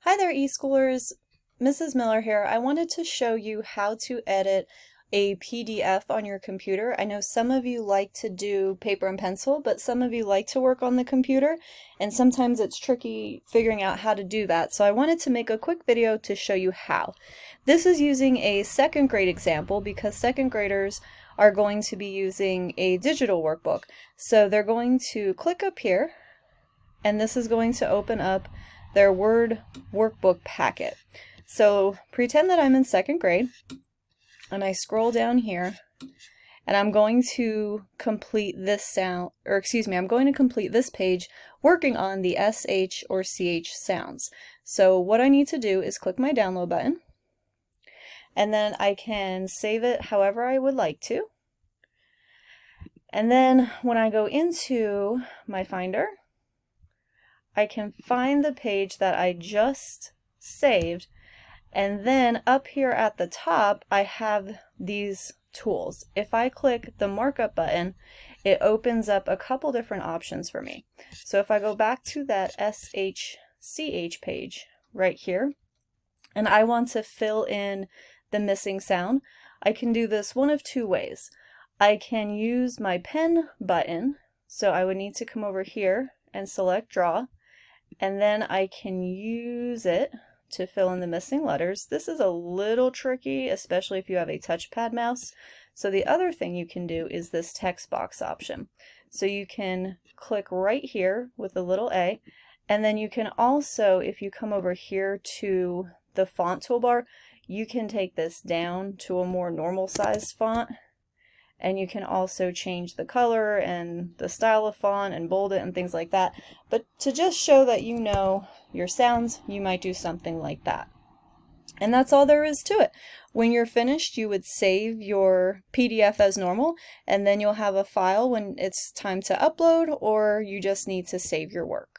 Hi there, e-schoolers. Mrs. Miller here. I wanted to show you how to edit a PDF on your computer. I know some of you like to do paper and pencil, but some of you like to work on the computer, and sometimes it's tricky figuring out how to do that. So I wanted to make a quick video to show you how. This is using a second grade example because second graders are going to be using a digital workbook. So they're going to click up here, and this is going to open up their Word workbook packet. So pretend that I'm in second grade, and I scroll down here, and I'm going to complete this I'm going to complete this page working on the SH or CH sounds. So what I need to do is click my download button, and then I can save it however I would like to. And then when I go into my Finder, I can find the page that I just saved, and then up here at the top I have these tools. If I click the markup button, it opens up a couple different options for me. So if I go back to that SHCH page right here, and I want to fill in the missing sound, I can do this one of two ways. I can use my pen button, so I would need to come over here and select draw, and then I can use it to fill in the missing letters. This is a little tricky, especially if you have a touchpad mouse. So the other thing you can do is this text box option. So you can click right here with the little A, and then you can also, if you come over here to the font toolbar, you can take this down to a more normal sized font. And you can also change the color and the style of font and bold it and things like that. But to just show that you know your sounds, you might do something like that. And that's all there is to it. When you're finished, you would save your PDF as normal, and then you'll have a file when it's time to upload, or you just need to save your work.